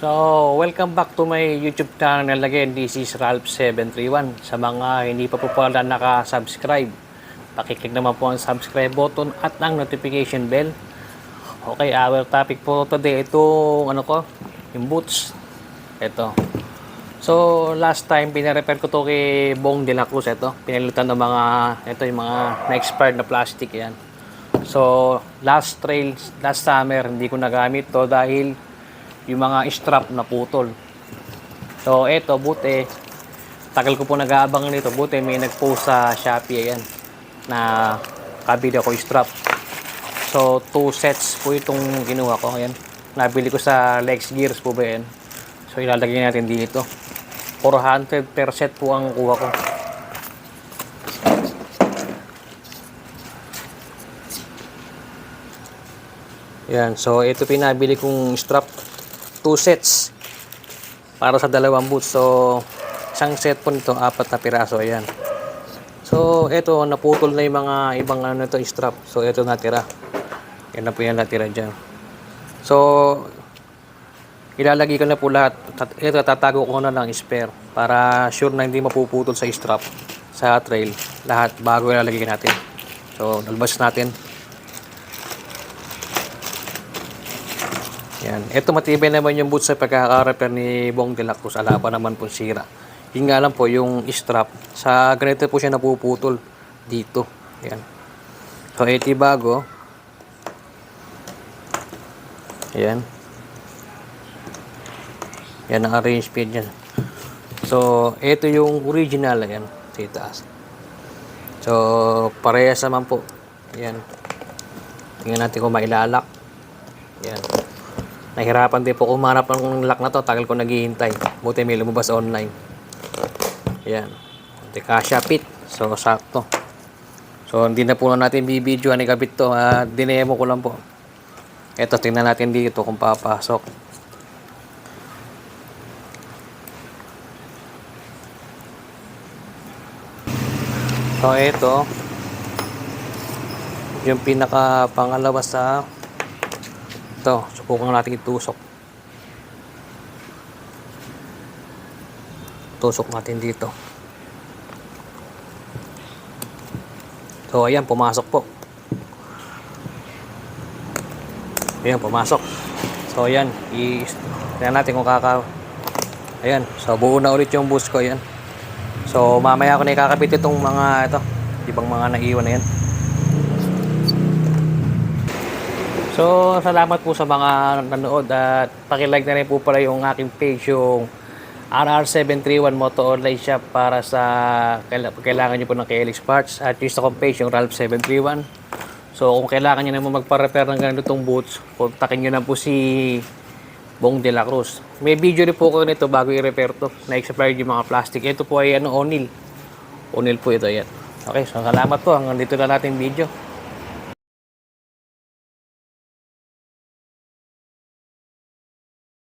So, welcome back to my YouTube channel again. This is Ralph731. Sa mga hindi pa po pala naka-subscribe, pakiclick naman po ang subscribe button at ang notification bell. Okay, our topic po today, itong yung boots. Ito. So, last time, pinarepair ko to kay Bong de la Cruz. Ito, pinalitan ng yung mga na-expired na plastic yan. So, last summer, hindi ko nagamit to dahil yung mga strap na putol. So, eto, buti, tagal ko po nag-aabangan nito. Buti, may nag-post sa Shopee, ayan, na kabili ako yung strap. So, 2 sets po itong kinuha ko, ayan. Nabili ko sa Lex Gears po ba yan. So, ilalagay natin dito. 400 per set po ang kuha ko. Yan, so ito pinabili kong strap. 2 sets para sa dalawang boots. So, isang set po nito, 4 na piraso. Ayan. So, ito, naputol na yung mga ibang strap. So, ito natira. Yan na po yan natira dyan. So, ilalagay ko na po lahat. Ito, tatago ko na lang spare para sure na hindi mapuputol sa strap, sa trail. Lahat bago ilalagay natin. So, nalabas natin. Yan. Ito matibay naman yung boots sa pagkaka-repair ni Bong de la Cruz. Ala pa naman po sira. Yung nga lang po yung strap. Sa ganito po siya napuputol. Dito. Yan. So, ito bago. Yan. Yan ang arrange pin yan. So, ito yung original. Yan. Sa itaas. So, parehas naman po. Yan. Tingnan natin kung mailalak. Yan. Nahirapan din po kumanap ng lock na to. Tagal ko naghihintay. Buti may lumabas online. Ayan. Kasya fit. So, sakto. So, hindi na po natin bibidyo. Ikabit to. Dinemo ko lang po. Ito, tingnan natin dito kung papasok. So, ito. Yung pinaka pangalawa sa ito, subukan natin itusok. Tusok natin dito. So, ayan, pumasok po. Ayan, pumasok. So, ayan, tingnan natin kung ayan, so buo na ulit yung boost ko, ayan. So, mamaya ako na ikakabit itong mga ibang mga naiwan na yan. So, salamat po sa mga nanood at paki-like na rin po pala yung aking page, yung RR731 Moto Online Shop para sa kailangan nyo po ng KLX parts, at yung sa page yung Ralph731. So, kung kailangan nyo naman magpa-repair ng ganitong boots, kontakin nyo na po si Bong de la Cruz. May video rin po ko nito bago i-repair to, na-expired yung mga plastic. Ito po ay O'Neill po ito, yan. Okay, so salamat po, hanggang dito na natin video.